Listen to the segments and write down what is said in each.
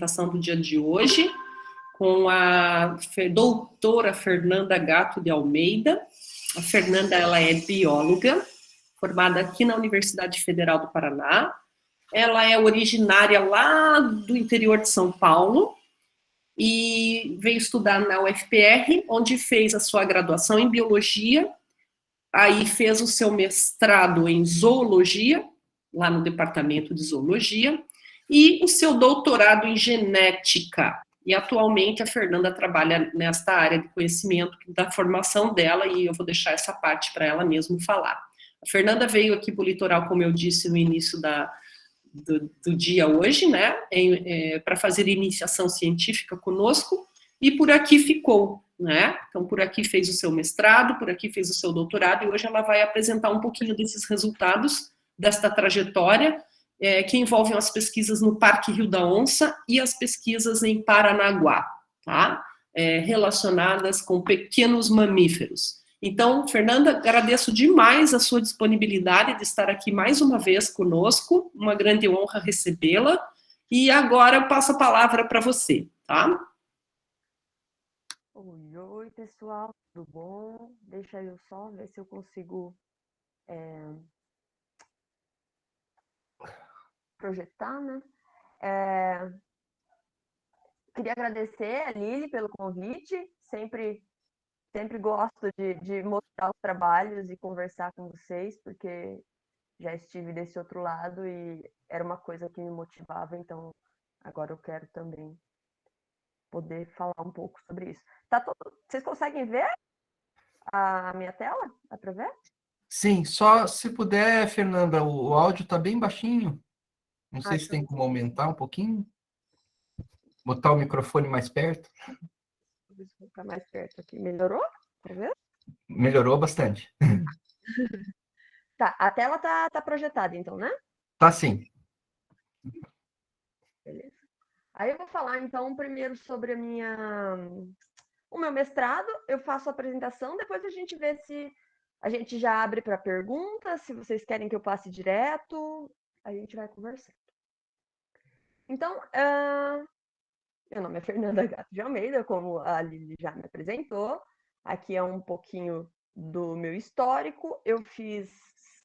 apresentação do dia de hoje, com a doutora Fernanda Gatto de Almeida. A Fernanda, ela é bióloga, formada aqui na Universidade Federal do Paraná. Ela é originária lá do interior de São Paulo e veio estudar na UFPR, onde fez a sua graduação em biologia, aí fez o seu mestrado em zoologia, lá no departamento de zoologia, e o seu doutorado em genética. E atualmente a Fernanda trabalha nesta área de conhecimento da formação dela, e eu vou deixar essa parte para ela mesmo falar. A Fernanda veio aqui para o litoral, como eu disse no início do dia hoje, né, para fazer iniciação científica conosco, e por aqui ficou, né, então por aqui fez o seu mestrado, por aqui fez o seu doutorado, e hoje ela vai apresentar um pouquinho desses resultados, desta trajetória, que envolvem as pesquisas no Parque Rio da Onça e as pesquisas em Paranaguá, tá, relacionadas com pequenos mamíferos. Então, Fernanda, agradeço demais a sua disponibilidade de estar aqui mais uma vez conosco, uma grande honra recebê-la, e agora eu passo a palavra para você, tá? Oi, pessoal, tudo bom? Deixa eu só ver se eu consigo projetar, né? Queria agradecer a Lili pelo convite, sempre gosto de mostrar os trabalhos e conversar com vocês, porque já estive desse outro lado e era uma coisa que me motivava, então agora eu quero também poder falar um pouco sobre isso. Vocês conseguem ver a minha tela? Dá para ver? Sim, só se puder, Fernanda, o áudio está bem baixinho. Não sei se tem como aumentar um pouquinho. Botar o microfone mais perto. Vou colocar mais perto aqui. Melhorou? Tá vendo? Melhorou bastante. Tá, a tela tá projetada, então, né? Tá sim. Beleza. Aí eu vou falar, então, primeiro sobre o meu mestrado. Eu faço a apresentação, depois a gente vê se a gente já abre para perguntas, se vocês querem que eu passe direto, a gente vai conversando. Então, meu nome é Fernanda Gatto de Almeida, como a Lili já me apresentou. Aqui é um pouquinho do meu histórico. Eu fiz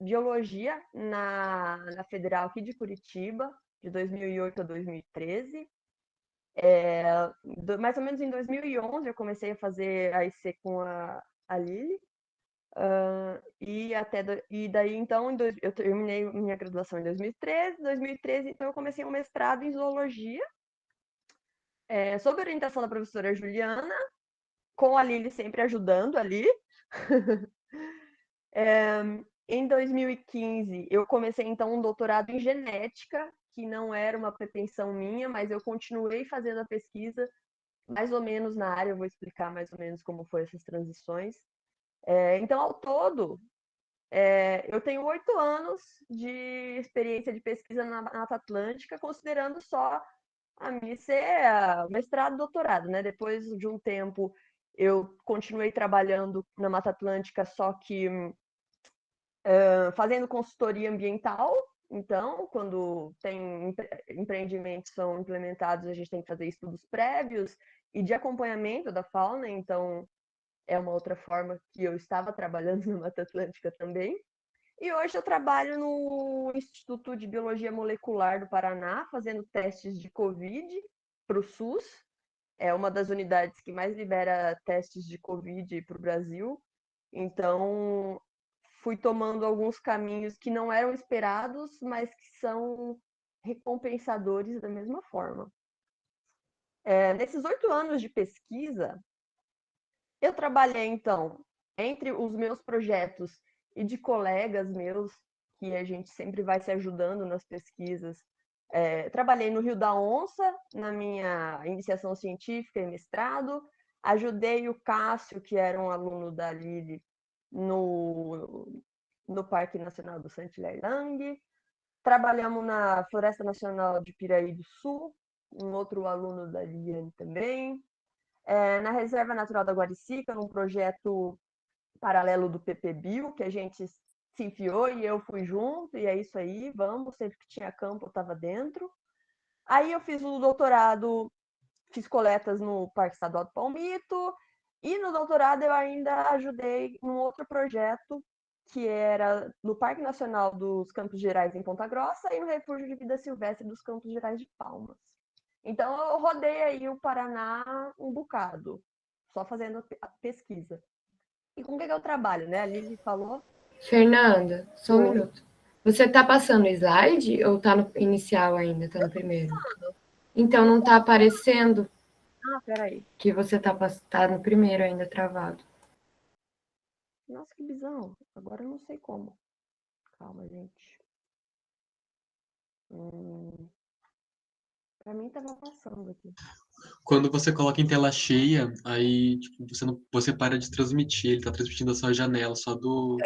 biologia na Federal aqui de Curitiba, de 2008 a 2013. Mais ou menos em 2011 eu comecei a fazer a IC com a Lili. E daí, então, eu terminei minha graduação em 2013. 2013, então, eu comecei um mestrado em zoologia, sob orientação da professora Juliana, com a Lili sempre ajudando ali. Em 2015, eu comecei, então, um doutorado em genética, que não era uma pretensão minha, mas eu continuei fazendo a pesquisa, mais ou menos na área, eu vou explicar mais ou menos como foram essas transições. Então, ao todo, eu tenho 8 anos de experiência de pesquisa na Mata Atlântica, considerando só a minha ser mestrado e doutorado, né? Depois de um tempo, eu continuei trabalhando na Mata Atlântica, só que fazendo consultoria ambiental. Então, quando tem empreendimentos são implementados, a gente tem que fazer estudos prévios e de acompanhamento da fauna. Então, é uma outra forma que eu estava trabalhando na Mata Atlântica também. E hoje eu trabalho no Instituto de Biologia Molecular do Paraná, fazendo testes de Covid para o SUS. É uma das unidades que mais libera testes de Covid para o Brasil. Então, fui tomando alguns caminhos que não eram esperados, mas que são recompensadores da mesma forma. Nesses 8 anos de pesquisa, eu trabalhei, então, entre os meus projetos e de colegas meus, que a gente sempre vai se ajudando nas pesquisas. Trabalhei no Rio da Onça, na minha iniciação científica e mestrado. Ajudei o Cássio, que era um aluno da Lili, no Parque Nacional do Saint-Hilaire-Lang. Trabalhamos na Floresta Nacional de Piraí do Sul, um outro aluno da Liliane também. Na Reserva Natural da Guaricica, num projeto paralelo do PPBio, que a gente se enfiou e eu fui junto, e é isso aí, vamos, sempre que tinha campo eu estava dentro. Aí eu fiz o doutorado, fiz coletas no Parque Estadual do Palmito, e no doutorado eu ainda ajudei num outro projeto que era no Parque Nacional dos Campos Gerais em Ponta Grossa e no Refúgio de Vida Silvestre dos Campos Gerais de Palmas. Então eu rodei aí o Paraná um bocado, só fazendo a pesquisa. E com o que eu trabalho, né? A Lili falou. Fernanda, só um Oi. minuto. Você está passando o slide ou está no inicial ainda? Está no primeiro? Então não está aparecendo Ah, peraí. que você está no primeiro ainda travado. Nossa, que bizarro. Agora eu não sei como. Calma, gente. Pra mim tava passando aqui. Quando você coloca em tela cheia, aí tipo, você para de transmitir, ele está transmitindo a sua janela só do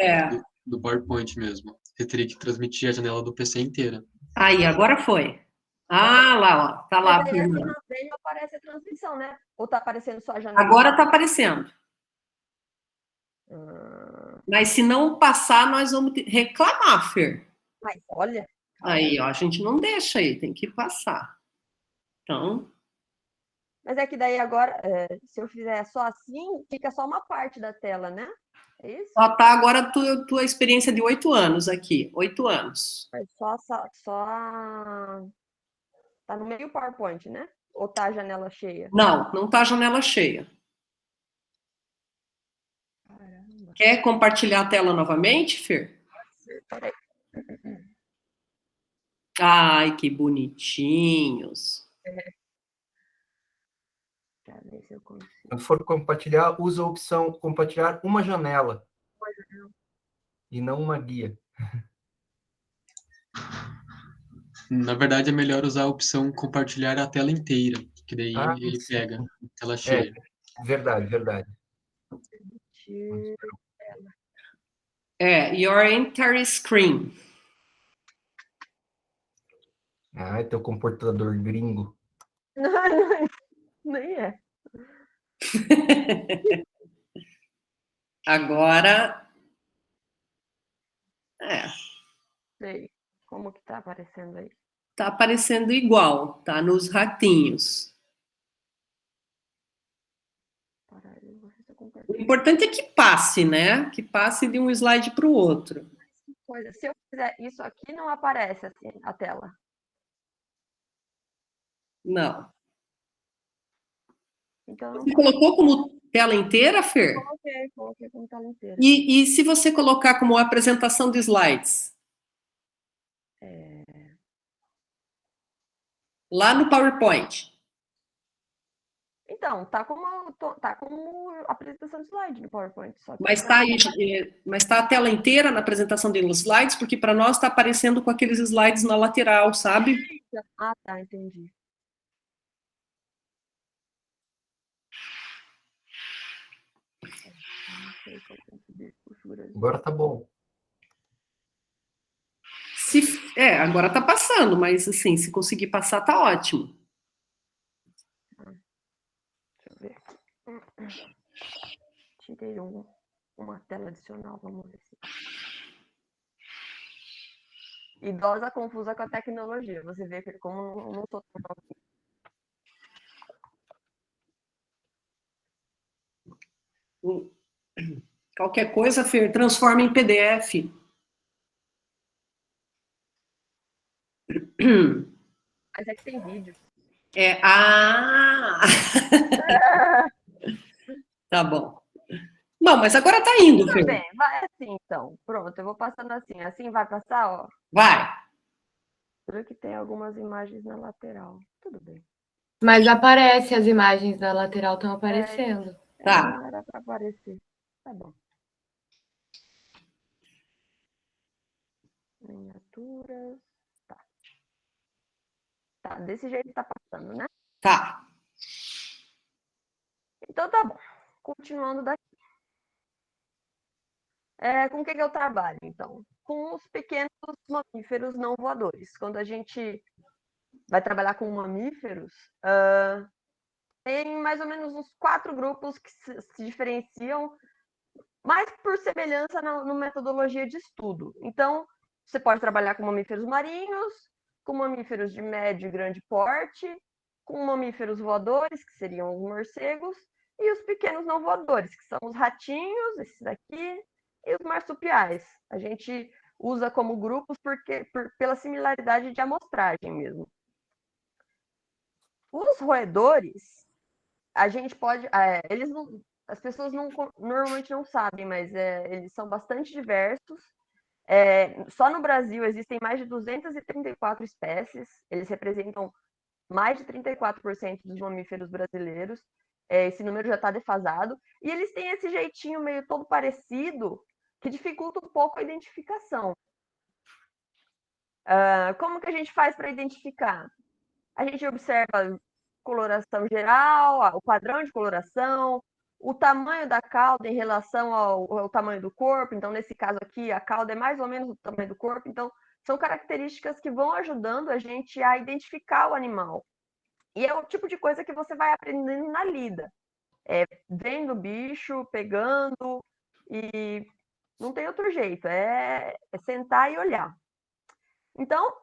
PowerPoint mesmo. Você teria que transmitir a janela do PC inteira. Aí, agora foi. Ah, lá, ó. Tá lá. Mas aí assim na frente aparece a transmissão, né? Ou tá aparecendo só a janela? Agora tá aparecendo. Ah, Mas se não passar, nós vamos reclamar, Fer. mas olha. Aí, ó, a gente não deixa aí, tem que passar. Então, Mas é que daí agora, se eu fizer só assim, fica só uma parte da tela, né? É isso? ó, tá agora a tua experiência de 8 anos aqui. 8 anos. Mas tá no meio PowerPoint, né? Ou tá a janela cheia? Não, não tá a janela cheia. Caramba. Quer compartilhar a tela novamente, Fer? Peraí. Ai, que bonitinhos. Deixa eu ver se eu consigo. Quando for compartilhar, usa a opção compartilhar uma janela. E não uma guia. Na verdade, é melhor usar a opção compartilhar a tela inteira, que daí ele sim. pega a tela cheia. Verdade, verdade. Your entire screen. Ah, teu computador gringo. Não, nem é. Agora, Sei. Como que tá aparecendo aí? tá aparecendo igual, tá nos ratinhos. Peraí, vou ver se eu O compartilho. importante é que passe, né? Que passe de um slide para o outro. Coisa. Se eu fizer isso aqui, não aparece assim a tela. Não. Então não Você colocou como tela inteira, Fer? coloquei como tela inteira. E se você colocar como apresentação de slides? Lá no PowerPoint. Então, tá como apresentação de slide no PowerPoint. Só que Mas tá a tela inteira na apresentação de slides, porque para nós está aparecendo com aqueles slides na lateral, sabe? Ah, tá, entendi. Não sei se eu consegui configurar isso. Agora tá bom. Agora tá passando, mas assim, se conseguir passar, tá ótimo. Deixa eu ver. Tirei uma tela adicional, vamos ver se. Idosa confusa com a tecnologia. Você vê que como não tô tão novinha. Qualquer coisa, Fer, transforma em PDF. Mas é que tem vídeo. Tá bom. Não, mas agora tá indo, Tudo Fer. bem, vai assim então. Pronto, eu vou passando assim. Assim vai passar, ó. Vai. Viu que tem algumas imagens na lateral. Tudo bem. Mas aparece, as imagens da lateral estão aparecendo. Tá. Não era pra aparecer. Tá bom. Miniaturas. Tá. Tá, desse jeito tá passando, né? Tá. Então tá bom. Continuando daqui. Com o que eu trabalho, então? Com os pequenos mamíferos não voadores. Quando a gente vai trabalhar com mamíferos, tem mais ou menos uns 4 grupos que se diferenciam mais por semelhança na metodologia de estudo. Então, você pode trabalhar com mamíferos marinhos, com mamíferos de médio e grande porte, com mamíferos voadores, que seriam os morcegos, e os pequenos não voadores, que são os ratinhos, esses daqui, e os marsupiais. A gente usa como grupos pela similaridade de amostragem mesmo. Os roedores, a gente pode... eles não, as pessoas normalmente não sabem, mas eles são bastante diversos. Só no Brasil existem mais de 234 espécies, eles representam mais de 34% dos mamíferos brasileiros. Esse número já está defasado. E eles têm esse jeitinho meio todo parecido, que dificulta um pouco a identificação. Como que a gente faz para identificar? A gente observa coloração geral, o padrão de coloração, o tamanho da cauda em relação ao tamanho do corpo. Então, nesse caso aqui, a cauda é mais ou menos o tamanho do corpo. Então, são características que vão ajudando a gente a identificar o animal. E é o tipo de coisa que você vai aprendendo na lida. Vendo o bicho, pegando, e não tem outro jeito. É sentar e olhar. Então,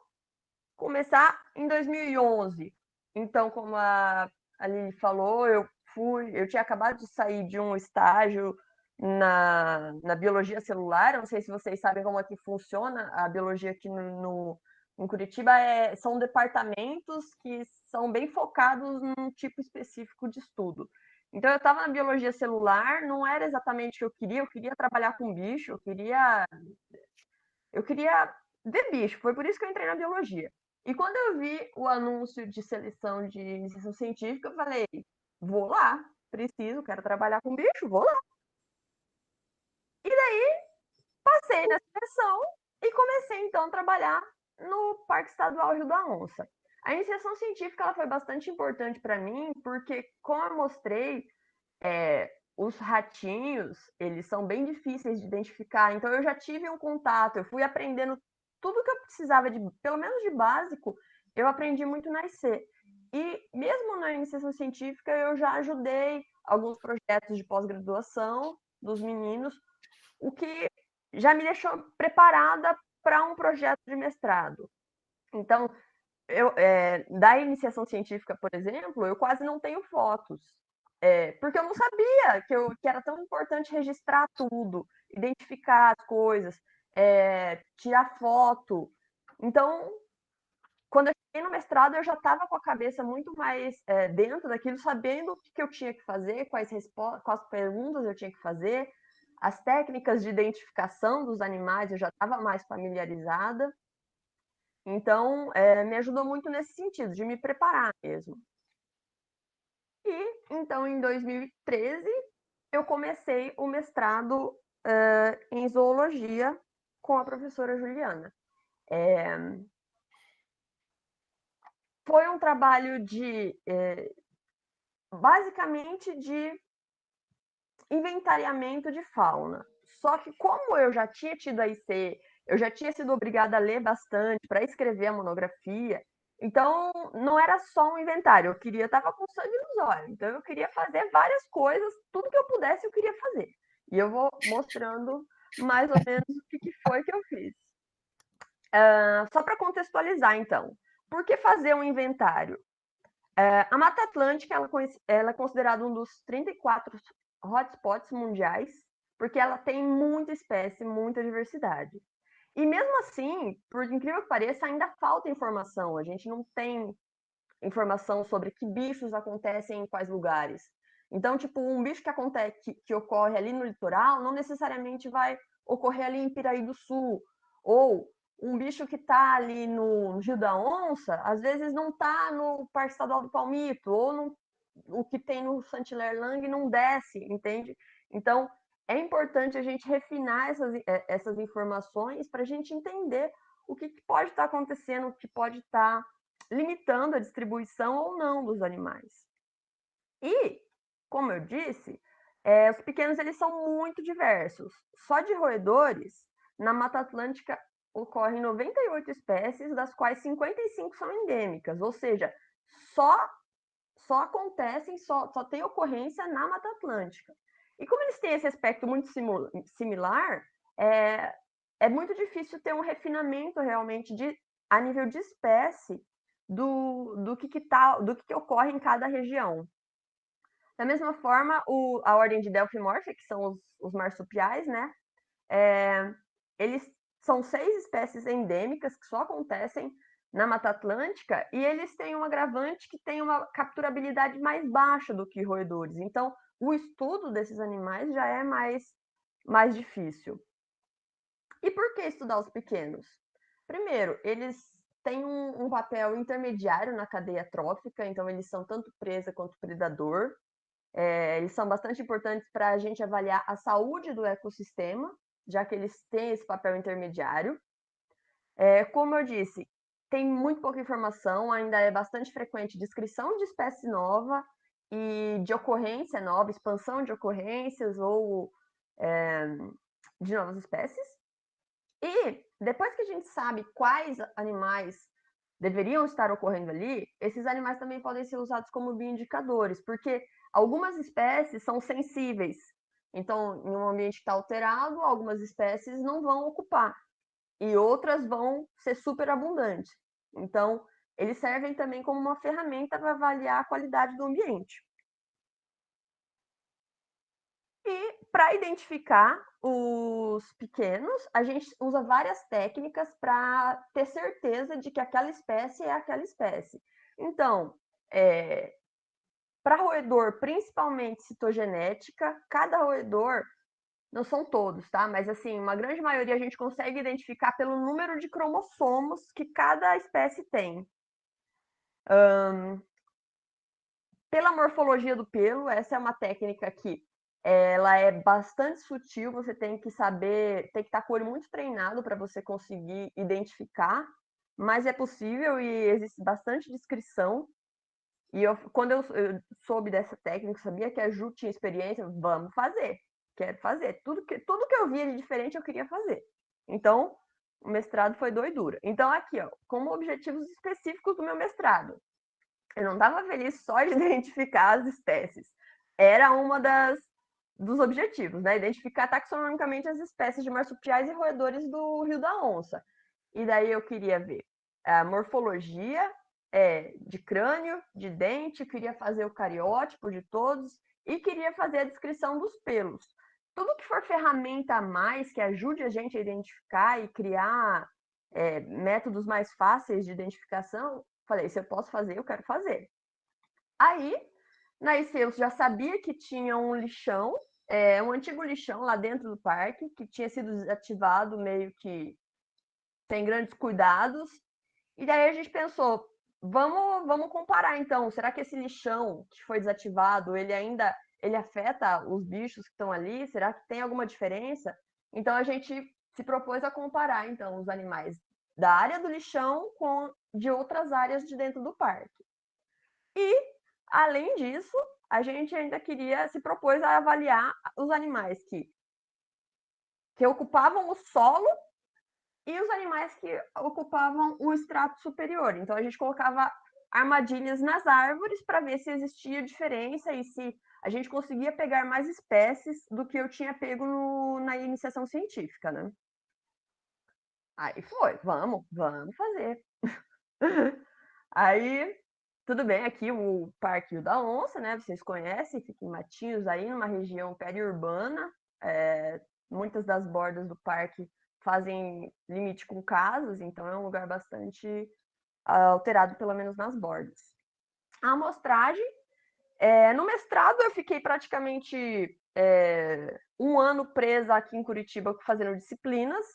começar em 2011. Então, como a Aline falou, eu tinha acabado de sair de um estágio na biologia celular. Eu não sei se vocês sabem como é que funciona a biologia aqui em Curitiba. São departamentos que são bem focados num tipo específico de estudo. Então, eu estava na biologia celular, não era exatamente o que eu queria trabalhar com bicho, eu queria ver bicho, foi por isso que eu entrei na biologia. E quando eu vi o anúncio de seleção de iniciação científica, eu falei, vou lá, quero trabalhar com bicho, vou lá. E daí, passei na seleção e comecei, então, a trabalhar no Parque Estadual Rio da Onça. A iniciação científica ela foi bastante importante para mim, porque, como eu mostrei, os ratinhos, eles são bem difíceis de identificar, então eu já tive um contato, eu fui aprendendo tudo que eu precisava, pelo menos de básico, eu aprendi muito na IC. E mesmo na iniciação científica, eu já ajudei alguns projetos de pós-graduação dos meninos, o que já me deixou preparada para um projeto de mestrado. Então, da iniciação científica, por exemplo, eu quase não tenho fotos, porque eu não sabia que era tão importante registrar tudo, identificar as coisas, tirar foto. Então, quando eu cheguei no mestrado, eu já estava com a cabeça muito mais dentro daquilo, sabendo o que eu tinha que fazer, quais perguntas eu tinha que fazer, as técnicas de identificação dos animais eu já estava mais familiarizada. Então, me ajudou muito nesse sentido, de me preparar mesmo. E, então, em 2013, eu comecei o mestrado em zoologia com a professora Juliana. Foi um trabalho basicamente de inventariamento de fauna. Só que como eu já tinha tido a IC, eu já tinha sido obrigada a ler bastante para escrever a monografia, então não era só um inventário, eu estava com sangue nos olhos, então eu queria fazer várias coisas, tudo que eu pudesse eu queria fazer. E eu vou mostrando mais ou menos o que foi que eu fiz. Só para contextualizar, então, por que fazer um inventário? A Mata Atlântica ela é considerada um dos 34 hotspots mundiais, porque ela tem muita espécie, muita diversidade. E mesmo assim, por incrível que pareça, ainda falta informação. A gente não tem informação sobre que bichos acontecem em quais lugares. Então, tipo, um bicho que ocorre ali no litoral não necessariamente vai ocorrer ali em Piraí do Sul. Ou um bicho que está ali no Rio da Onça, às vezes não está no Parque Estadual do Palmito, ou o que tem no Saint-Hilaire-Lang não desce, entende? Então, é importante a gente refinar essas informações para a gente entender o que pode estar acontecendo, o que pode estar limitando a distribuição ou não dos animais. E, como eu disse, os pequenos eles são muito diversos. Só de roedores, na Mata Atlântica ocorrem 98 espécies, das quais 55 são endêmicas, ou seja, só acontecem, só tem ocorrência na Mata Atlântica. E como eles têm esse aspecto muito similar, é muito difícil ter um refinamento realmente de a nível de espécie do que ocorre em cada região. Da mesma forma, a ordem de Delphimorpha, que são os marsupiais, né? Eles são 6 espécies endêmicas que só acontecem na Mata Atlântica e eles têm um agravante que tem uma capturabilidade mais baixa do que roedores. Então, o estudo desses animais já é mais difícil. E por que estudar os pequenos? Primeiro, eles têm um papel intermediário na cadeia trófica, então eles são tanto presa quanto predador. Eles são bastante importantes para a gente avaliar a saúde do ecossistema, já que eles têm esse papel intermediário. Como eu disse, tem muito pouca informação, ainda é bastante frequente descrição de espécie nova e de ocorrência nova, expansão de ocorrências ou de novas espécies. E depois que a gente sabe quais animais deveriam estar ocorrendo ali, esses animais também podem ser usados como bioindicadores, porque algumas espécies são sensíveis. Então, em um ambiente que está alterado, algumas espécies não vão ocupar e outras vão ser super abundantes. Então, eles servem também como uma ferramenta para avaliar a qualidade do ambiente. E para identificar os pequenos, a gente usa várias técnicas para ter certeza de que aquela espécie é aquela espécie. Então, para roedor, principalmente citogenética, cada roedor, não são todos, tá? Mas assim, uma grande maioria a gente consegue identificar pelo número de cromossomos que cada espécie tem. Pela morfologia do pelo, essa é uma técnica que ela é bastante sutil, você tem que saber, tem que estar com o olho muito treinado para você conseguir identificar, mas é possível e existe bastante descrição. E quando eu soube dessa técnica, sabia que a Ju tinha experiência, vamos fazer, quero fazer. Tudo que eu via de diferente eu queria fazer. Então, o mestrado foi doidura. Então, aqui, ó, como objetivos específicos do meu mestrado, eu não estava feliz só de identificar as espécies. Era uma dos objetivos, né? Identificar taxonomicamente as espécies de marsupiais e roedores do Rio da Onça. E daí eu queria ver a morfologia de crânio, de dente, queria fazer o cariótipo de todos e queria fazer a descrição dos pelos. Tudo que for ferramenta a mais que ajude a gente a identificar e criar métodos mais fáceis de identificação, falei, se eu posso fazer, eu quero fazer. Aí, na IC, eu já sabia que tinha um lixão, um antigo lixão lá dentro do parque, que tinha sido desativado meio que sem grandes cuidados. E daí a gente pensou, vamos comparar então, será que esse lixão que foi desativado, ele afeta os bichos que estão ali? Será que tem alguma diferença? Então a gente se propôs a comparar então os animais da área do lixão com de outras áreas de dentro do parque. E, além disso, a gente ainda se propôs a avaliar os animais que ocupavam o solo e os animais que ocupavam o estrato superior. Então, a gente colocava armadilhas nas árvores para ver se existia diferença e se a gente conseguia pegar mais espécies do que eu tinha pego na iniciação científica, né? Aí foi, vamos fazer. Aí, tudo bem, aqui o Parque Rio da Onça, né? Vocês conhecem, fica em Matinhos, aí numa região periurbana. Muitas das bordas do parque fazem limite com casas, então é um lugar bastante alterado, pelo menos nas bordas. A amostragem, no mestrado eu fiquei praticamente 1 ano presa aqui em Curitiba fazendo disciplinas.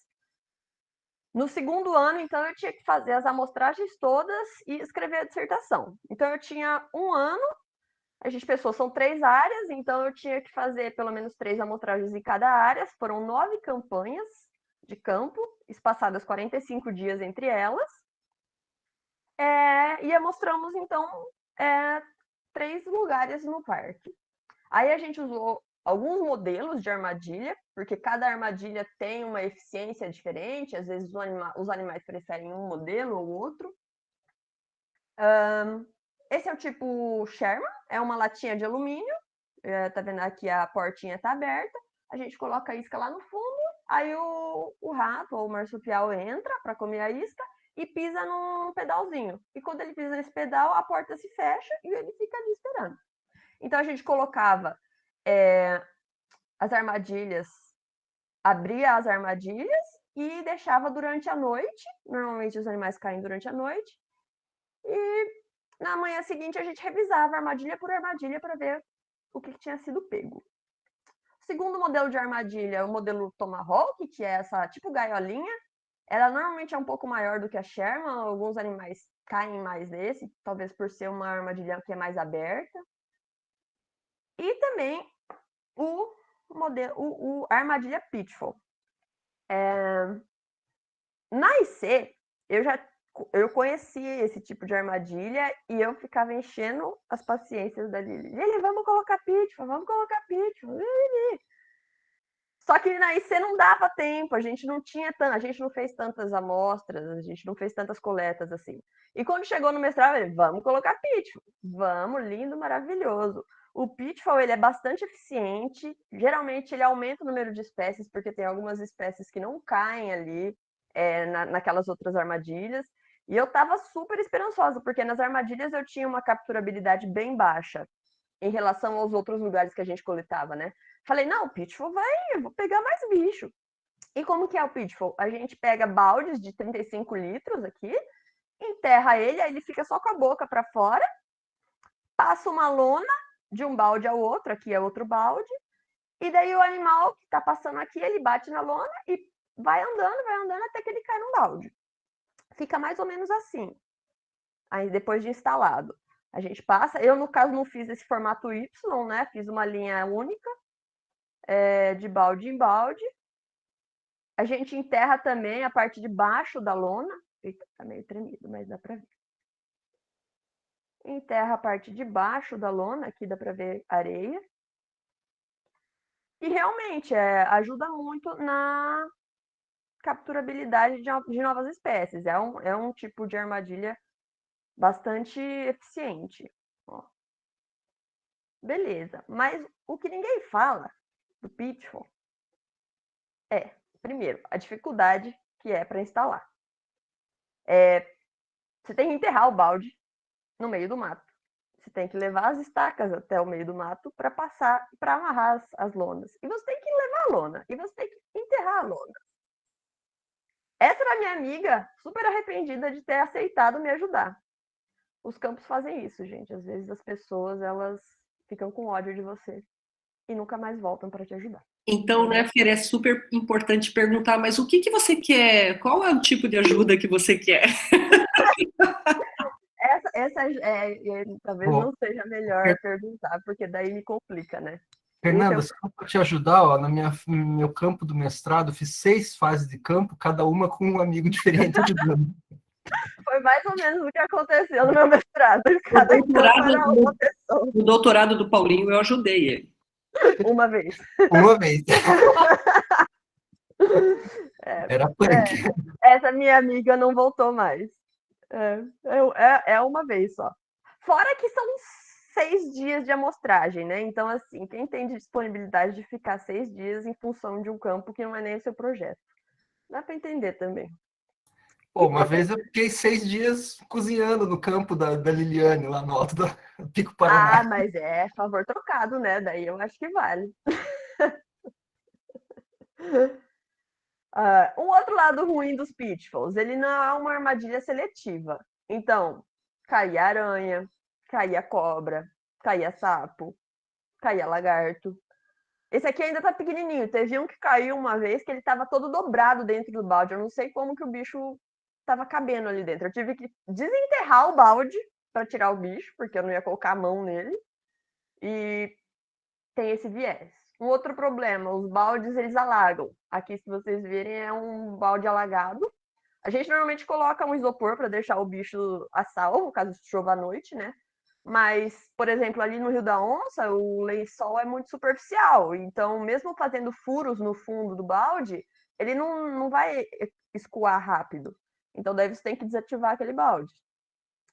No segundo ano, então, eu tinha que fazer as amostragens todas e escrever a dissertação. Então, eu tinha 1 ano, a gente pensou, são 3 áreas, então eu tinha que fazer pelo menos 3 amostragens em cada área. Foram 9 campanhas de campo, espaçadas 45 dias entre elas. E amostramos, então, 3 lugares no parque. Aí a gente usou alguns modelos de armadilha, porque cada armadilha tem uma eficiência diferente, às vezes os animais preferem um modelo ou outro. Esse é o tipo Sherman, é uma latinha de alumínio, tá vendo aqui a portinha está aberta, a gente coloca a isca lá no fundo, aí o rato ou o marsupial entra para comer a isca, e pisa num pedalzinho. E quando ele pisa nesse pedal, a porta se fecha e ele fica ali esperando. Então a gente colocava as armadilhas, abria as armadilhas e deixava durante a noite. Normalmente os animais caem durante a noite. E na manhã seguinte a gente revisava armadilha por armadilha para ver o que tinha sido pego. O segundo modelo de armadilha é o modelo Tomahawk, que é essa tipo gaiolinha. Ela normalmente é um pouco maior do que a Sherman, alguns animais caem mais nesse, talvez por ser uma armadilha que é mais aberta. E também a armadilha Pitfall. Na IC, eu conhecia esse tipo de armadilha e eu ficava enchendo as paciências da Lili. Lili, vamos colocar Pitfall, vamos colocar Pitfall. Lili. Só que na IC não dava tempo, a gente não fez tantas amostras, a gente não fez tantas coletas assim. E quando chegou no mestrado, ele, vamos colocar Pitfall. Vamos, lindo, maravilhoso. O Pitfall, ele é bastante eficiente, geralmente ele aumenta o número de espécies, porque tem algumas espécies que não caem ali naquelas outras armadilhas. E eu estava super esperançosa, porque nas armadilhas eu tinha uma capturabilidade bem baixa em relação aos outros lugares que a gente coletava, né? Falei, não, o Pitfall eu vou pegar mais bicho. E como que é o Pitfall? A gente pega baldes de 35 litros aqui, enterra ele, aí ele fica só com a boca para fora, passa uma lona de um balde ao outro, aqui é outro balde, e daí o animal que está passando aqui, ele bate na lona e vai andando até que ele cai no balde. Fica mais ou menos assim, aí depois de instalado. A gente passa, eu no caso não fiz esse formato Y, né? Fiz uma linha única, de balde em balde. A gente enterra também a parte de baixo da lona. Eita, tá meio tremido, mas dá para ver. Enterra a parte de baixo da lona, aqui dá para ver areia. E realmente ajuda muito na capturabilidade de novas espécies. É um tipo de armadilha bastante eficiente. Ó. Beleza, mas o que ninguém fala do Pitfall primeiro, a dificuldade que é para instalar. Você tem que enterrar o balde no meio do mato. Você tem que levar as estacas até o meio do mato para amarrar as lonas. E você tem que levar a lona. E você tem que enterrar a lona. Essa era a minha amiga, super arrependida de ter aceitado me ajudar. Os campos fazem isso, gente. Às vezes as pessoas, elas ficam com ódio de você e nunca mais voltam para te ajudar. Então, né, Fer, é super importante perguntar, mas o que você quer? Qual é o tipo de ajuda que você quer? Essa talvez não seja melhor perguntar, porque daí me complica, né? Fernanda, só para te ajudar, ó, no meu campo do mestrado, fiz 6 fases de campo, cada uma com um amigo diferente ajudando. Foi mais ou menos o que aconteceu no meu mestrado. Cada campo era uma pessoa. No doutorado do Paulinho, eu ajudei ele. Uma vez. Uma vez. Era punk. Essa minha amiga não voltou mais. É uma vez só. Fora que são 6 dias de amostragem, né? Então, assim, quem tem disponibilidade de ficar 6 dias em função de um campo que não é nem o seu projeto? Dá para entender também. Pô, uma vez eu fiquei 6 dias cozinhando no campo da Liliane, lá no alto do Pico Paraná. Ah, mas é favor trocado, né? Daí eu acho que vale. Um outro lado ruim dos pitfalls, ele não é uma armadilha seletiva. Então, caía aranha, caía cobra, caía sapo, caía lagarto. Esse aqui ainda tá pequenininho. Teve um que caiu uma vez que ele tava todo dobrado dentro do balde. Eu não sei como que o bicho tava cabendo ali dentro. Eu tive que desenterrar o balde para tirar o bicho, porque eu não ia colocar a mão nele. E tem esse viés. Um outro problema, os baldes eles alagam. Aqui, se vocês verem, é um balde alagado. A gente normalmente coloca um isopor para deixar o bicho a salvo, caso chova à noite, né? Mas, por exemplo, ali no Rio da Onça, o lençol é muito superficial. Então, mesmo fazendo furos no fundo do balde, ele não vai escoar rápido. Então, daí você tem que desativar aquele balde.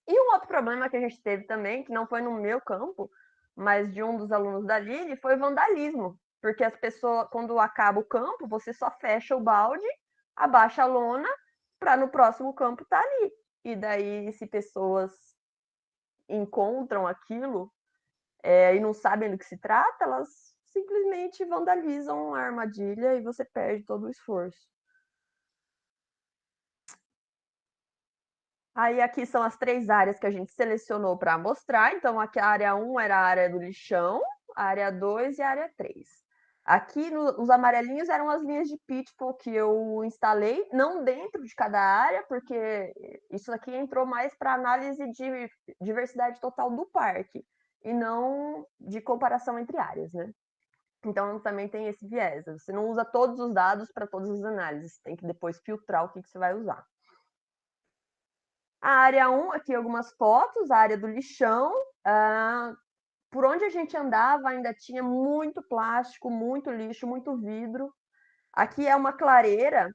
E um outro problema que a gente teve também, que não foi no meu campo, mas de um dos alunos da Lili, foi vandalismo. Porque as pessoas, quando acaba o campo, você só fecha o balde, abaixa a lona, para no próximo campo estar ali. E daí, se pessoas encontram aquilo e não sabem do que se trata, elas simplesmente vandalizam a armadilha e você perde todo o esforço. Aí aqui são as 3 áreas que a gente selecionou para mostrar. Então, aqui a área 1 era a área do lixão, a área 2 e a área 3. Aqui, os amarelinhos eram as linhas de pitbull que eu instalei, não dentro de cada área, porque isso aqui entrou mais para análise de diversidade total do parque, e não de comparação entre áreas, né? Então, também tem esse viés. Você não usa todos os dados para todas as análises, tem que depois filtrar o que você vai usar. A área 1, aqui algumas fotos, a área do lixão. Por onde a gente andava ainda tinha muito plástico, muito lixo, muito vidro. Aqui é uma clareira,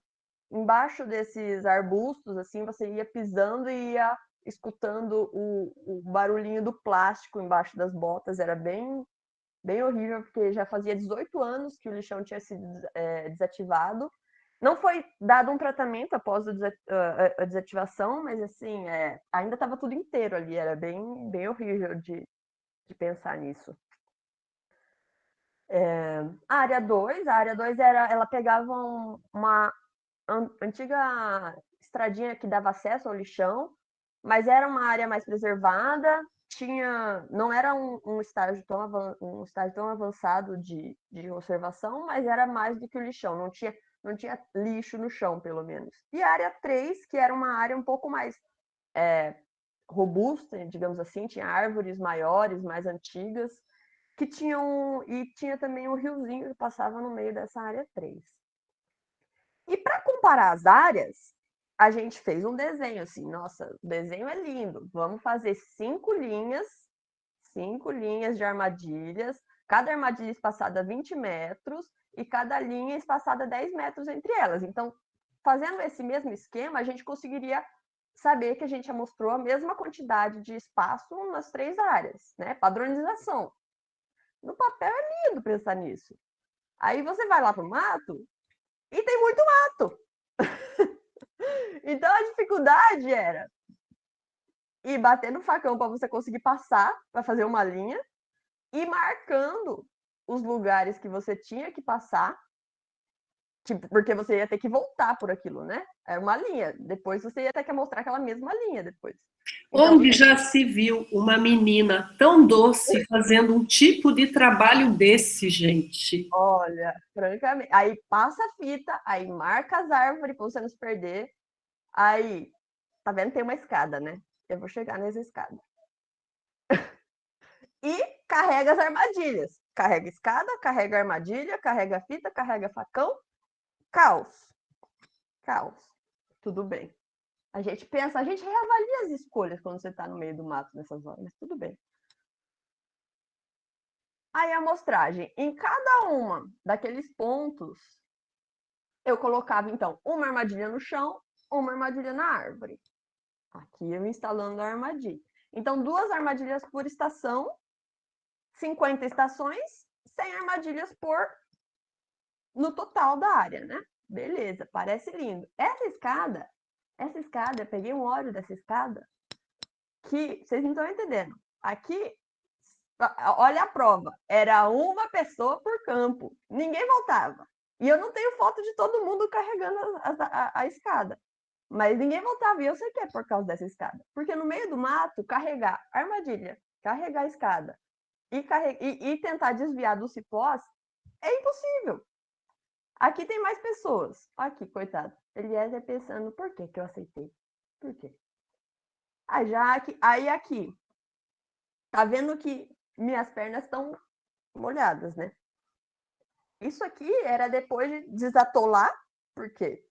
embaixo desses arbustos, assim, você ia pisando e ia escutando o barulhinho do plástico embaixo das botas. Era bem, bem horrível, porque já fazia 18 anos que o lixão tinha sido desativado. Não foi dado um tratamento após a desativação, mas assim, ainda estava tudo inteiro ali, era bem, bem horrível de pensar nisso. A área 2 ela pegava uma antiga estradinha que dava acesso ao lixão, mas era uma área mais preservada, não era um estágio tão avançado de conservação, mas era mais do que o lixão, não tinha lixo no chão, pelo menos. E a área 3, que era uma área um pouco mais robusta, digamos assim, tinha árvores maiores, mais antigas, que tinha também um riozinho que passava no meio dessa área 3. E para comparar as áreas, a gente fez um desenho assim, nossa, o desenho é lindo, vamos fazer 5 linhas de armadilhas, cada armadilha espaçada 20 metros e cada linha espaçada 10 metros entre elas. Então, fazendo esse mesmo esquema, a gente conseguiria saber que a gente mostrou a mesma quantidade de espaço nas 3 áreas, né? Padronização. No papel é lindo pensar nisso. Aí você vai lá para o mato e tem muito mato. Então a dificuldade era ir batendo o facão para você conseguir passar, para fazer uma linha, e marcando os lugares que você tinha que passar, porque você ia ter que voltar por aquilo, né? Era uma linha. Depois você ia ter que mostrar aquela mesma linha depois. Então, Onde já se viu uma menina tão doce fazendo um tipo de trabalho desse, gente? Olha, francamente, aí passa a fita, aí marca as árvores para você não se perder. Aí, tá vendo? Tem uma escada, né? Eu vou chegar nessa escada. E carrega as armadilhas. Carrega escada, carrega armadilha, carrega fita, carrega facão. Caos. Caos. Tudo bem. A gente pensa, a gente reavalia as escolhas quando você está no meio do mato nessas horas, mas tudo bem. Aí a amostragem. Em cada uma daqueles pontos, eu colocava, então, uma armadilha no chão, uma armadilha na árvore. Aqui eu instalando a armadilha. Então, 2 armadilhas por estação, 50 estações, 100 armadilhas no total da área, né? Beleza, parece lindo. Essa escada, eu peguei um óleo dessa escada, que vocês não estão entendendo. Aqui, olha a prova, era uma pessoa por campo, ninguém voltava. E eu não tenho foto de todo mundo carregando a escada. Mas ninguém voltava, e eu sei que é por causa dessa escada. Porque no meio do mato, carregar armadilha, carregar a escada e tentar desviar dos cipós é impossível. Aqui tem mais pessoas. Aqui, coitado. Eliezer pensando, por que eu aceitei? Por quê? Aí aqui. Tá vendo que minhas pernas estão molhadas, né? Isso aqui era depois de desatolar, porque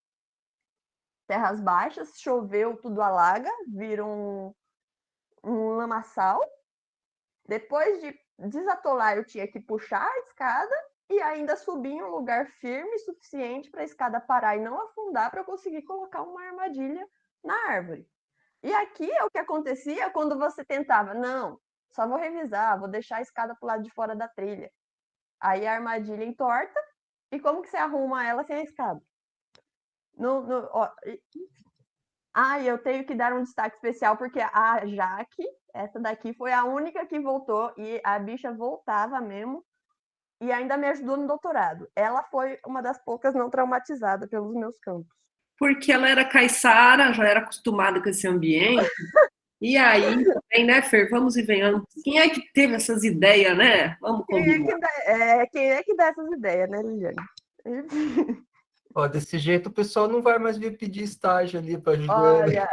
terras baixas, choveu, tudo alaga, vira um lamaçal. Depois de desatolar, eu tinha que puxar a escada e ainda subir em um lugar firme suficiente para a escada parar e não afundar para eu conseguir colocar uma armadilha na árvore. E aqui é o que acontecia quando você tentava, não, só vou revisar, vou deixar a escada para o lado de fora da trilha. Aí a armadilha entorta, e como que você arruma ela sem a escada? Ah, e eu tenho que dar um destaque especial, porque a Jaque, essa daqui, foi a única que voltou, e a bicha voltava mesmo, e ainda me ajudou no doutorado. Ela foi uma das poucas não traumatizada pelos meus campos. Porque ela era caiçara, já era acostumada com esse ambiente. E aí, também, né, Fer, vamos e venhamos. Quem é que teve essas ideias, né? Vamos combinar. Quem é que dá essas ideias, né, Liliane? Ó, desse jeito o pessoal não vai mais vir pedir estágio ali para ajudar. Olha,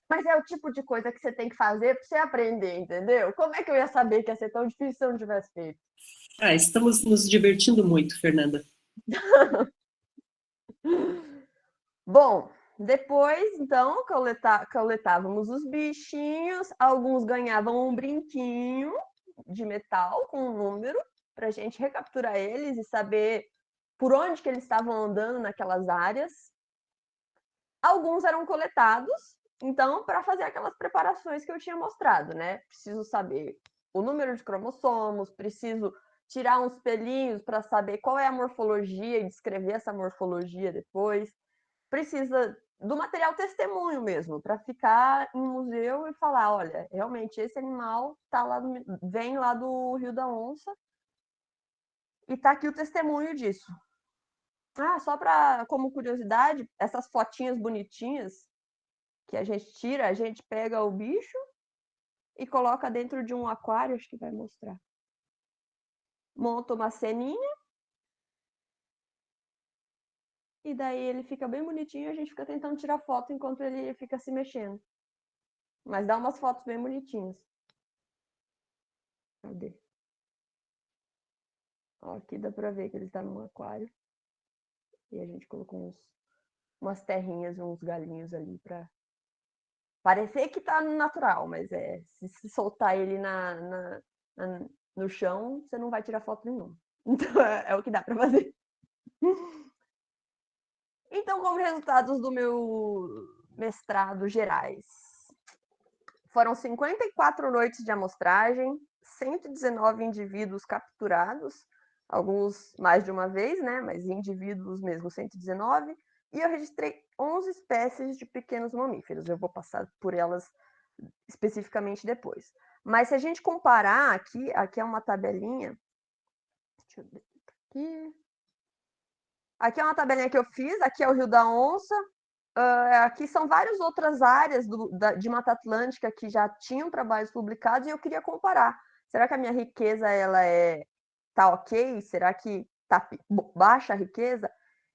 mas é o tipo de coisa que você tem que fazer para você aprender, entendeu? Como é que eu ia saber que ia ser tão difícil se eu não tivesse feito? Estamos nos divertindo muito, Fernanda. Bom, depois, então, coletávamos os bichinhos, alguns ganhavam um brinquinho de metal com um número, para a gente recapturar eles e saber por onde que eles estavam andando naquelas áreas. Alguns eram coletados, então, para fazer aquelas preparações que eu tinha mostrado, né? Preciso saber o número de cromossomos, preciso tirar uns pelinhos para saber qual é a morfologia e descrever essa morfologia depois. Precisa do material testemunho mesmo, para ficar em museu e falar, olha, realmente esse animal vem lá do Rio da Onça e está aqui o testemunho disso. Só como curiosidade, essas fotinhas bonitinhas que a gente tira, a gente pega o bicho e coloca dentro de um aquário, acho que vai mostrar. Monta uma ceninha e daí ele fica bem bonitinho e a gente fica tentando tirar foto enquanto ele fica se mexendo. Mas dá umas fotos bem bonitinhas. Cadê? Ó, aqui dá pra ver que ele tá num aquário. E a gente colocou umas terrinhas, uns galinhos ali pra parecer que tá no natural, mas se soltar ele no chão, você não vai tirar foto nenhuma. Então é o que dá pra fazer. Então, como resultados do meu mestrado gerais, foram 54 noites de amostragem, 119 indivíduos capturados, alguns mais de uma vez, né? Mas indivíduos mesmo, 119. E eu registrei 11 espécies de pequenos mamíferos. Eu vou passar por elas especificamente depois. Mas se a gente comparar aqui é uma tabelinha. Deixa eu ver aqui. Aqui é uma tabelinha que eu fiz, aqui é o Rio da Onça. Aqui são várias outras áreas de Mata Atlântica que já tinham trabalhos publicados e eu queria comparar. Será que a minha riqueza tá ok? Será que tá baixa a riqueza?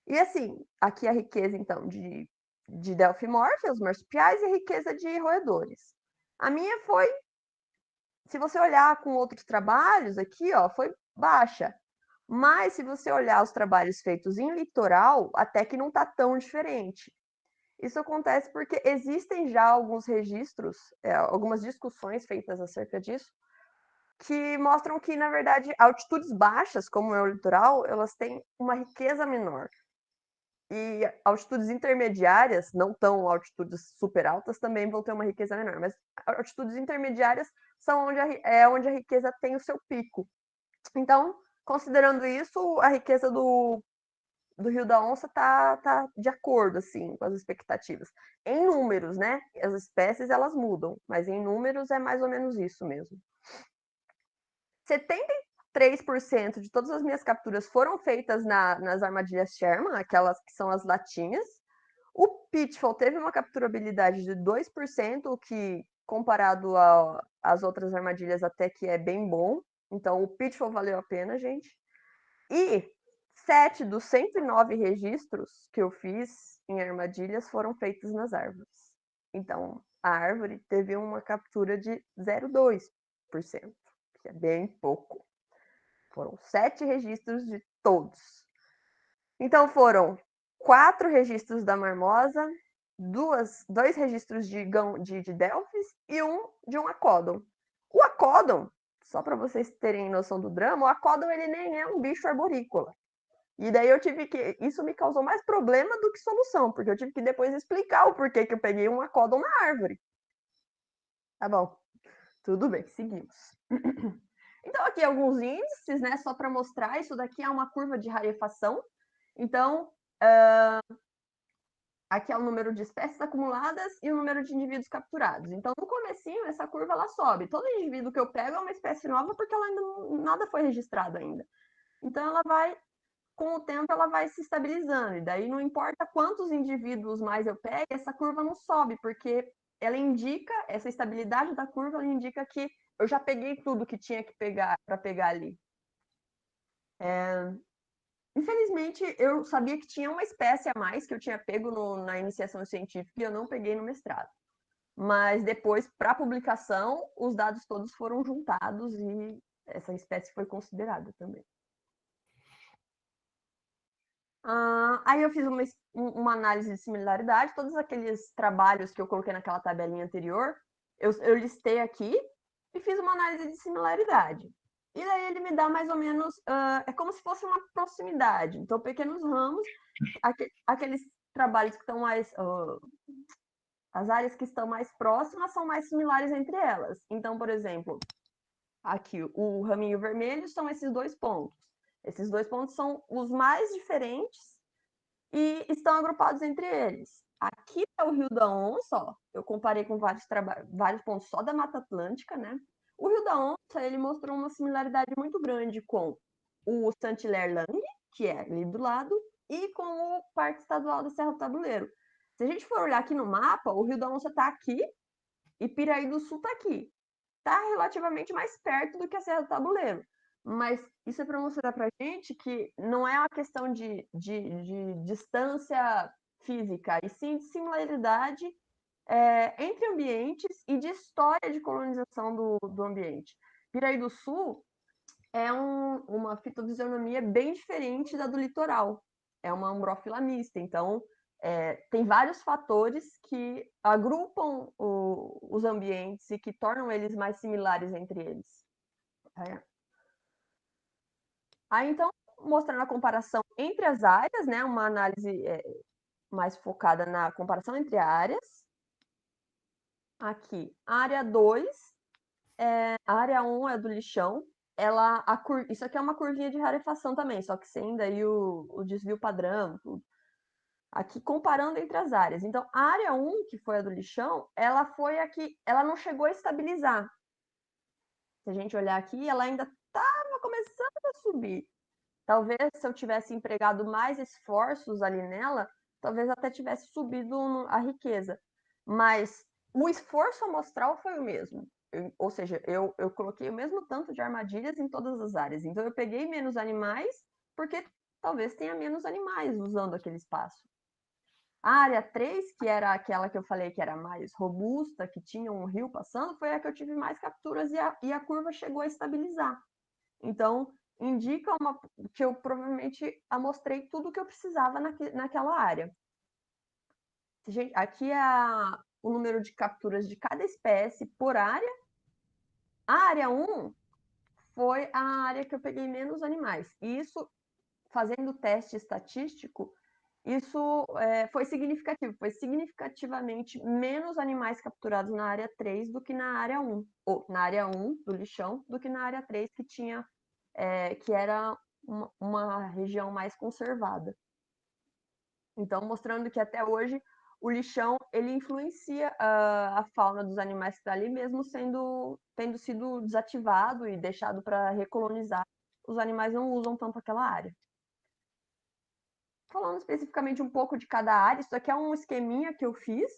E assim, aqui a riqueza, então, de delfimórfios, marsupiais, e a riqueza de roedores. A minha foi, se você olhar com outros trabalhos aqui, ó, foi baixa. Mas se você olhar os trabalhos feitos em litoral, até que não está tão diferente. Isso acontece porque existem já alguns registros, algumas discussões feitas acerca disso, que mostram que, na verdade, altitudes baixas, como é o litoral, elas têm uma riqueza menor. E altitudes intermediárias, não tão altitudes super altas, também vão ter uma riqueza menor. Mas altitudes intermediárias são onde a riqueza tem o seu pico. Então, considerando isso, a riqueza do Rio da Onça tá de acordo, assim, com as expectativas. Em números, né? As espécies, elas mudam, mas em números é mais ou menos isso mesmo. 73% de todas as minhas capturas foram feitas nas armadilhas Sherman, aquelas que são as latinhas. O Pitfall teve uma capturabilidade de 2%, o que, comparado às outras armadilhas, até que é bem bom. Então, o Pitfall valeu a pena, gente. E 7 dos 109 registros que eu fiz em armadilhas foram feitos nas árvores. Então, a árvore teve uma captura de 0,2%, que é bem pouco. Foram 7 registros de todos. Então, foram 4 registros da marmosa, 2 registros de delfis e de um acódon. O acódon, só para vocês terem noção do drama, o acódon ele nem é um bicho arborícola. E daí isso me causou mais problema do que solução, porque eu tive que depois explicar o porquê que eu peguei um acódon na árvore. Tá bom, tudo bem, seguimos. Então, aqui alguns índices, né, só para mostrar, isso daqui é uma curva de rarefação. Então, Aqui é o número de espécies acumuladas e o número de indivíduos capturados. Então, no comecinho, essa curva ela sobe. Todo indivíduo que eu pego é uma espécie nova porque ela ainda nada foi registrado ainda. Então, ela vai, com o tempo, ela vai se estabilizando. E daí, não importa quantos indivíduos mais eu pegue, essa curva não sobe, porque ela indica, essa estabilidade da curva, ela indica que eu já peguei tudo que tinha que pegar para pegar ali. Infelizmente, eu sabia que tinha uma espécie a mais que eu tinha pego na iniciação científica e eu não peguei no mestrado. Mas depois, para publicação, os dados todos foram juntados e essa espécie foi considerada também. Aí eu fiz uma análise de similaridade, todos aqueles trabalhos que eu coloquei naquela tabelinha anterior, eu listei aqui e fiz uma análise de similaridade. E daí ele me dá mais ou menos, é como se fosse uma proximidade. Então, pequenos ramos, aqueles trabalhos que estão mais... as áreas que estão mais próximas são mais similares entre elas. Então, por exemplo, aqui o raminho vermelho são esses 2 pontos. Esses 2 pontos são os mais diferentes e estão agrupados entre eles. Aqui é o Rio da Onça, ó, eu comparei com vários pontos só da Mata Atlântica, né? O Rio da Onça, ele mostrou uma similaridade muito grande com o Saint-Hilaire-Lang, que é ali do lado, e com o Parque Estadual da Serra do Tabuleiro. Se a gente for olhar aqui no mapa, o Rio da Onça está aqui e Piraí do Sul está aqui. Está relativamente mais perto do que a Serra do Tabuleiro. Mas isso é para mostrar para a gente que não é uma questão de distância física, e sim de similaridade entre ambientes e de história de colonização do ambiente. Piraí do Sul é uma fitofisionomia bem diferente da do litoral. É uma umbrófila mista, então tem vários fatores que agrupam os ambientes e que tornam eles mais similares entre eles. Aí, então, mostrando a comparação entre as áreas, né, uma análise mais focada na comparação entre áreas. Aqui, a área 2, a área 1 é do lixão. Isso aqui é uma curvinha de rarefação também, só que sem daí o desvio padrão, tudo. Aqui, comparando entre as áreas. Então, a área 1, que foi a do lixão, ela foi aqui, ela não chegou a estabilizar. Se a gente olhar aqui, ela ainda estava começando a subir. Talvez, se eu tivesse empregado mais esforços ali nela, talvez até tivesse subido a riqueza. Mas o esforço amostral foi o mesmo. Ou seja, eu coloquei o mesmo tanto de armadilhas em todas as áreas. Então, eu peguei menos animais, porque talvez tenha menos animais usando aquele espaço. A área 3, que era aquela que eu falei que era mais robusta, que tinha um rio passando, foi a que eu tive mais capturas e a curva chegou a estabilizar. Então, indica que eu provavelmente amostrei tudo que eu precisava naquela área. Aqui é o número de capturas de cada espécie por área. A área 1 foi a área que eu peguei menos animais. Isso, fazendo teste estatístico, isso foi significativo. Foi significativamente menos animais capturados na área 3 do que na área 1. Ou na área 1 do lixão, do que na área 3, que era uma região mais conservada. Então, mostrando que até hoje o lixão ele influencia a fauna dos animais que estão ali, mesmo tendo sido desativado e deixado para recolonizar, os animais não usam tanto aquela área. Falando especificamente um pouco de cada área, isso aqui é um esqueminha que eu fiz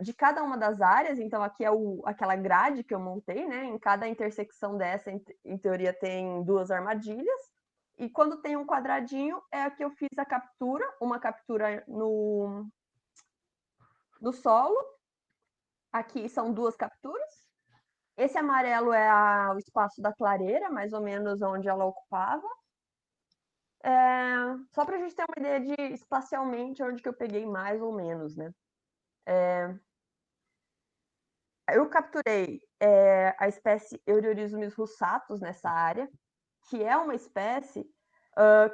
de cada uma das áreas. Então, aqui é aquela grade que eu montei, né? Em cada intersecção dessa, em teoria, tem 2 armadilhas. E quando tem um quadradinho, é aqui eu fiz a captura, uma captura no solo. Aqui são 2 capturas. Esse amarelo é o espaço da clareira, mais ou menos onde ela ocupava. Só para a gente ter uma ideia de espacialmente onde que eu peguei mais ou menos, né? Eu capturei a espécie Eurorhizomis russatus nessa área, que é uma espécie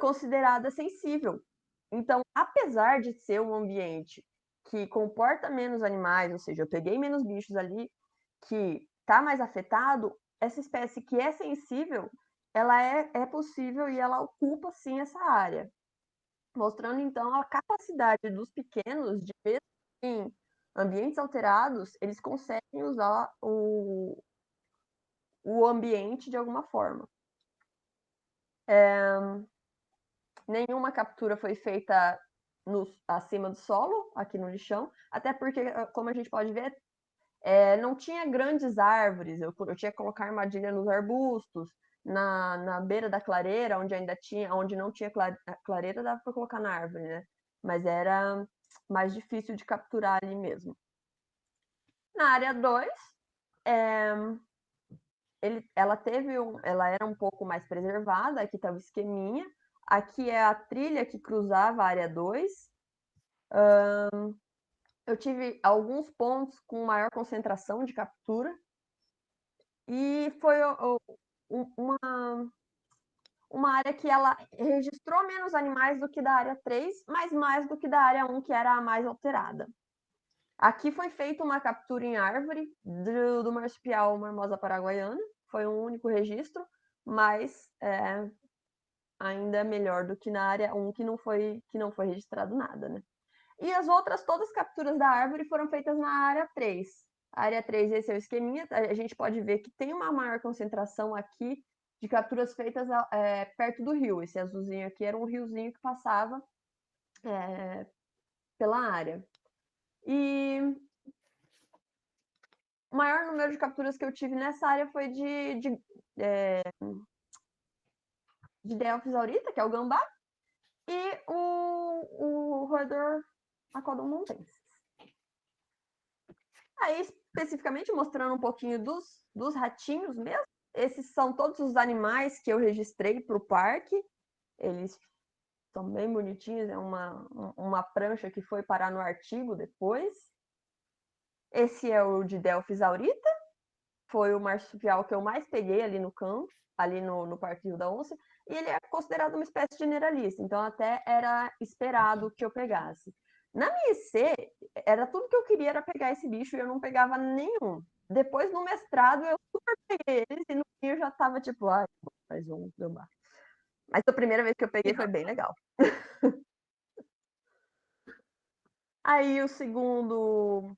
considerada sensível. Então, apesar de ser um ambiente que comporta menos animais, ou seja, eu peguei menos bichos ali, que está mais afetado, essa espécie que é sensível, ela é possível e ela ocupa, sim, essa área. mostrando então a capacidade dos pequenos de, mesmo em ambientes alterados, eles conseguem usar o ambiente de alguma forma. Nenhuma captura foi feita acima do solo, aqui no lixão, até porque, como a gente pode ver, não tinha grandes árvores, eu tinha que colocar armadilha nos arbustos, na beira da clareira, onde não tinha clareira, dava para colocar na árvore, né? Mas era mais difícil de capturar ali mesmo. Na área 2, ela era um pouco mais preservada, aqui estava o esqueminha, aqui é a trilha que cruzava a área 2. Eu tive alguns pontos com maior concentração de captura, e foi uma área que ela registrou menos animais do que da área 3, mas mais do que da área 1, que era a mais alterada. Aqui foi feita uma captura em árvore do marsupial marmosa paraguaiana, foi um único registro, mas ainda melhor do que na área 1, que não foi registrado nada, né? E as outras, todas as capturas da árvore foram feitas na área 3. A área 3, esse é o esqueminha, a gente pode ver que tem uma maior concentração aqui de capturas feitas perto do rio. Esse azulzinho aqui era um riozinho que passava pela área. E o maior número de capturas que eu tive nessa área foi de Delphis aurita, que é o gambá, e o roedor Aquodon montensis. Aí, especificamente, mostrando um pouquinho dos ratinhos mesmo. Esses são todos os animais que eu registrei para o parque. Eles são bem bonitinhos, é uma prancha que foi parar no artigo depois. Esse é o de Delphis aurita, foi o marsupial que eu mais peguei ali no campo, ali no Parque Rio da Onça, e ele é considerado uma espécie generalista, então até era esperado que eu pegasse. Na minha IC, era tudo que eu queria era pegar esse bicho e eu não pegava nenhum. Depois, no mestrado, eu super peguei eles e no fim eu já tava tipo, ai, mais um gambá. Mas a primeira vez que eu peguei foi bem legal. Aí o segundo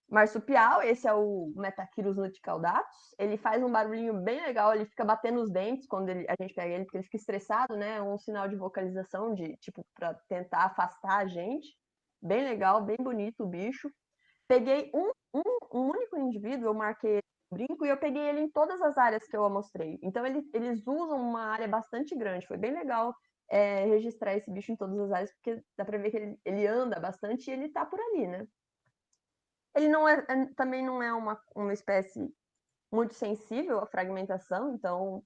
marsupial, esse é o Metachirus luticaudatus. Ele faz um barulhinho bem legal, ele fica batendo os dentes quando a gente pega ele, porque ele fica estressado, né? É um sinal de vocalização, tipo, para tentar afastar a gente. Bem legal, bem bonito o bicho. Peguei um único indivíduo, eu marquei o brinco, e eu peguei ele em todas as áreas que eu mostrei. Então, eles usam uma área bastante grande. Foi bem legal registrar esse bicho em todas as áreas, porque dá para ver que ele anda bastante e ele tá por ali, né? Ele também não é uma espécie muito sensível à fragmentação, então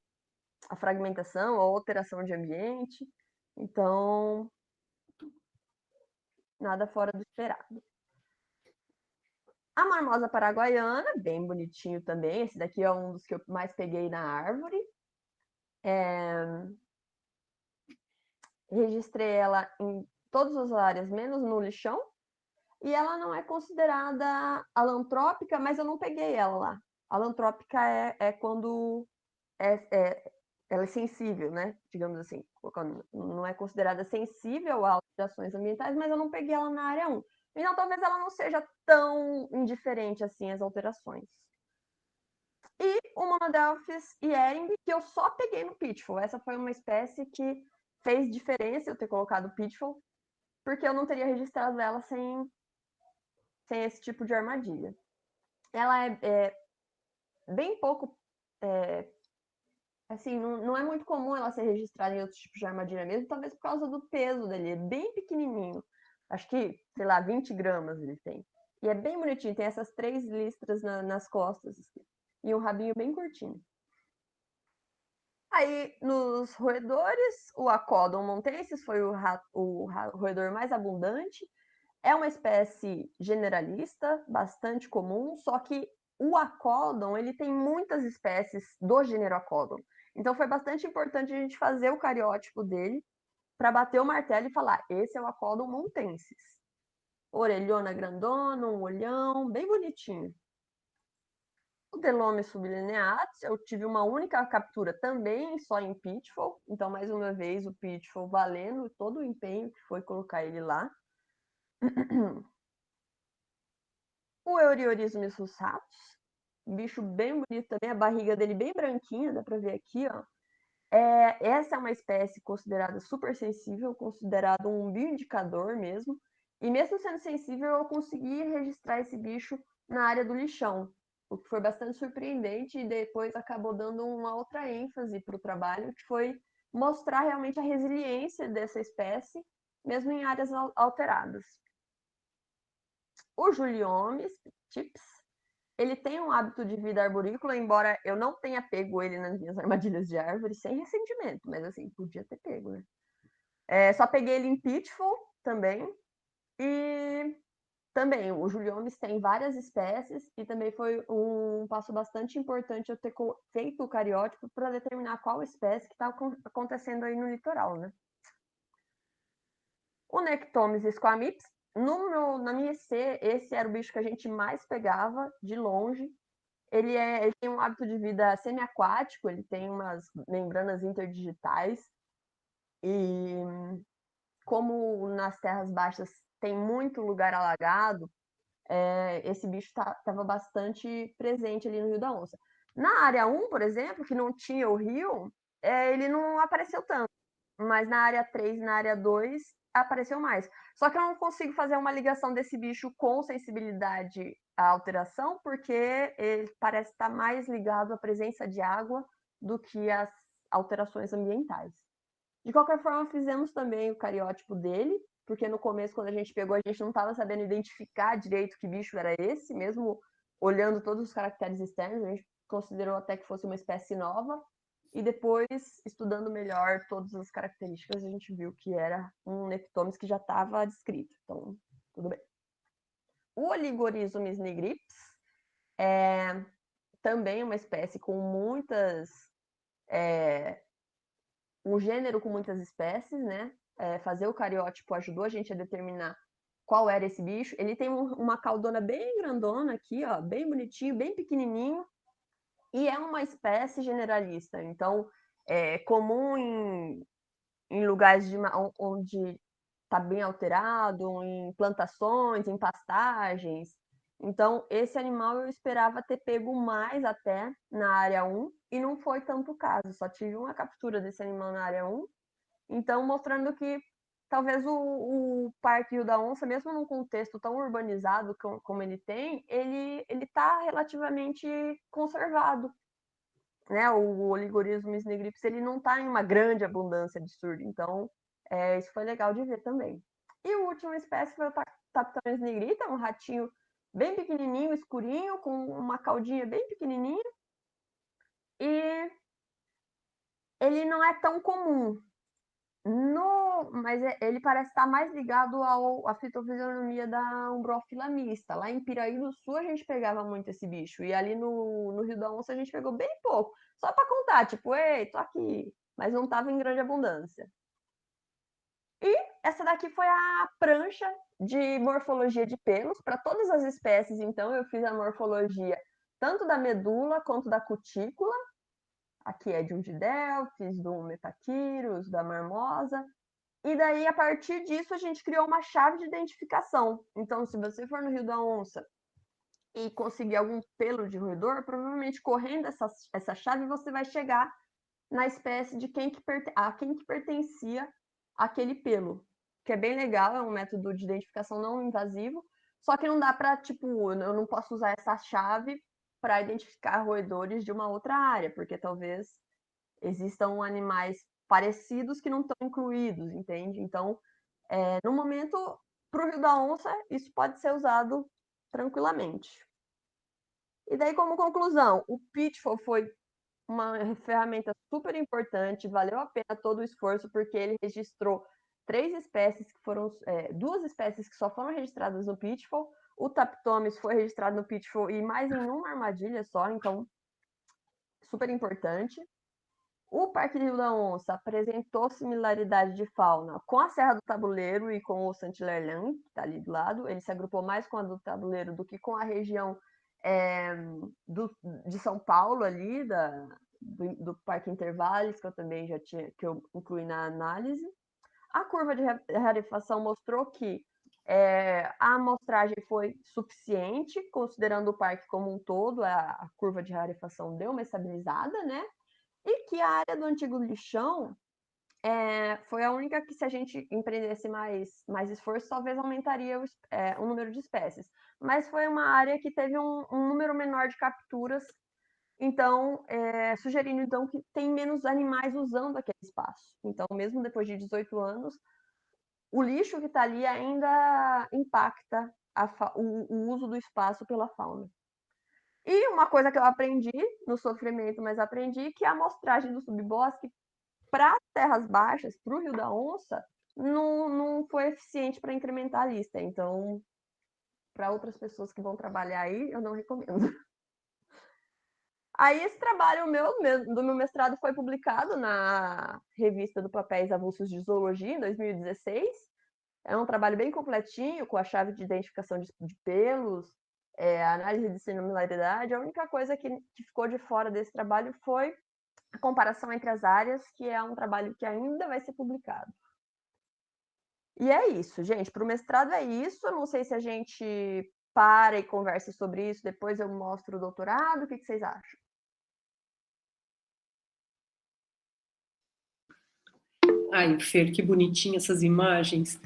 a fragmentação, a alteração de ambiente, então nada fora do esperado. A marmosa paraguaiana, bem bonitinho também, esse daqui é um dos que eu mais peguei na árvore. Registrei ela em todas as áreas, menos no lixão, e ela não é considerada alantrópica, mas eu não peguei ela lá. Alantrópica é quando ela é sensível, né? Digamos assim, não é considerada sensível a alterações ambientais, mas eu não peguei ela na área 1. Então, talvez ela não seja tão indiferente assim às alterações. E o Monodelphis iering, que eu só peguei no Pitfall. Essa foi uma espécie que fez diferença eu ter colocado o Pitfall, porque eu não teria registrado ela sem esse tipo de armadilha. Ela é bem pouco... assim, não é muito comum ela ser registrada em outros tipos de armadilha mesmo, talvez por causa do peso dele, é bem pequenininho. Acho que, sei lá, 20 gramas ele tem. E é bem bonitinho, tem essas 3 listras nas costas, assim, e um rabinho bem curtinho. Aí, nos roedores, o Aquodon montensis foi o roedor mais abundante. É uma espécie generalista, bastante comum, só que o Aquodon, ele tem muitas espécies do gênero Aquodon. Então, foi bastante importante a gente fazer o cariótipo dele para bater o martelo e falar, esse é o Aquodon montensis. Orelhona grandona, um olhão, bem bonitinho. O Delome sublineatus, eu tive uma única captura também só em Pitfall, então mais uma vez o Pitfall valendo todo o empenho que foi colocar ele lá. O Euriorismus russatus, bicho bem bonito também, a barriga dele bem branquinha, dá pra ver aqui, ó. Essa é uma espécie considerada super sensível, considerado um bioindicador mesmo, e mesmo sendo sensível, eu consegui registrar esse bicho na área do lixão, o que foi bastante surpreendente e depois acabou dando uma outra ênfase para o trabalho, que foi mostrar realmente a resiliência dessa espécie, mesmo em áreas alteradas. O Juliomes tips, ele tem um hábito de vida arborícola, embora eu não tenha pego ele nas minhas armadilhas de árvore, sem ressentimento, mas assim, podia ter pego, né? Só peguei ele em Pitfall também, e também o Juliomes tem várias espécies, e também foi um passo bastante importante eu ter feito o cariótipo para determinar qual espécie que está acontecendo aí no litoral, né? O Nectomes squamips, na minha EC, esse era o bicho que a gente mais pegava, de longe. Ele tem um hábito de vida semiaquático, ele tem umas membranas interdigitais. E como nas terras baixas tem muito lugar alagado, esse bicho estava bastante presente ali no Rio da Onça. Na área 1, por exemplo, que não tinha o rio, ele não apareceu tanto. Mas na área 3 e na área 2 apareceu mais. Só que eu não consigo fazer uma ligação desse bicho com sensibilidade à alteração, porque ele parece estar mais ligado à presença de água do que às alterações ambientais. De qualquer forma, fizemos também o cariótipo dele, porque no começo, quando a gente pegou, a gente não estava sabendo identificar direito que bicho era esse, mesmo olhando todos os caracteres externos, a gente considerou até que fosse uma espécie nova, e depois, estudando melhor todas as características, a gente viu que era um Nectomes que já estava descrito. Então, tudo bem. O Oligorismus nigrips é também uma espécie com muitas... um gênero com muitas espécies, né? Fazer o cariótipo ajudou a gente a determinar qual era esse bicho. Ele tem uma caudona bem grandona aqui, ó, bem bonitinho, bem pequenininho, e é uma espécie generalista. Então, é comum em lugares onde está bem alterado, em plantações, em pastagens. Então, esse animal eu esperava ter pego mais até na área 1, e não foi tanto o caso. Só tive uma captura desse animal na área 1. Então, mostrando que talvez o Parque Rio da Onça, mesmo num contexto tão urbanizado como ele tem, ele está relativamente conservado. Né? O Oligorismus nigrips, ele não está em uma grande abundância absurda. Então, isso foi legal de ver também. E a última espécie foi o Taptones nigrita, um ratinho bem pequenininho, escurinho, com uma caudinha bem pequenininha. E ele não é tão comum. Mas ele parece estar mais ligado à fitofisionomia da Umbrophila mista. Lá em Piraí do Sul a gente pegava muito esse bicho. E ali no Rio da Onça a gente pegou bem pouco. Só para contar, tipo, ei, tô aqui. Mas não estava em grande abundância. E essa daqui foi a prancha de morfologia de pelos para todas as espécies. Então eu fiz a morfologia tanto da medula quanto da cutícula. Aqui é de um Gidel, fiz do Metaquirus, da Marmosa. E daí, a partir disso, a gente criou uma chave de identificação. Então, se você for no Rio da Onça e conseguir algum pelo de roedor, provavelmente correndo essa chave, você vai chegar na espécie de quem que pertencia aquele pelo. Que é bem legal, é um método de identificação não invasivo. Só que não dá para, tipo, eu não posso usar essa chave para identificar roedores de uma outra área, porque talvez existam animais parecidos que não estão incluídos, entende? Então, no momento, para o Rio da Onça, isso pode ser usado tranquilamente. E daí, como conclusão, o Pitfall foi uma ferramenta super importante, valeu a pena todo o esforço, porque ele registrou 3 espécies que foram, 2 espécies que só foram registradas no Pitfall. O Taptomes foi registrado no Pitfall e mais em uma armadilha só, então super importante. O Parque Rio da Onça apresentou similaridade de fauna com a Serra do Tabuleiro e com o Saint-Lerland, que está ali do lado. Ele se agrupou mais com a do Tabuleiro do que com a região de São Paulo ali, do Parque Intervalos, que eu também que eu incluí na análise. A curva de rarefação mostrou que a amostragem foi suficiente, considerando o parque como um todo, a curva de rarefação deu uma estabilizada, né? E que a área do antigo lixão foi a única que, se a gente empreendesse mais esforço, talvez aumentaria o número de espécies. Mas foi uma área que teve um número menor de capturas, então, sugerindo então, que tem menos animais usando aquele espaço. Então, mesmo depois de 18 anos, o lixo que está ali ainda impacta o uso do espaço pela fauna. E uma coisa que eu aprendi no sofrimento, mas aprendi que a amostragem do subbosque para as terras baixas, para o Rio da Onça, não foi eficiente para incrementar a lista. Então, para outras pessoas que vão trabalhar aí, eu não recomendo. Aí esse trabalho do meu mestrado foi publicado na revista do Papéis Avulsos de Zoologia, em 2016. É um trabalho bem completinho, com a chave de identificação de pelos, análise de similaridade. A única coisa que ficou de fora desse trabalho foi a comparação entre as áreas, que é um trabalho que ainda vai ser publicado. E é isso, gente. Para o mestrado é isso. Eu não sei se a gente para e conversa sobre isso, depois eu mostro o doutorado. O que vocês acham? Ai, Fer, que bonitinha essas imagens.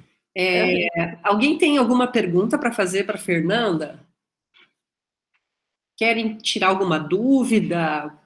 Alguém tem alguma pergunta para fazer para Fernanda? Querem tirar alguma dúvida?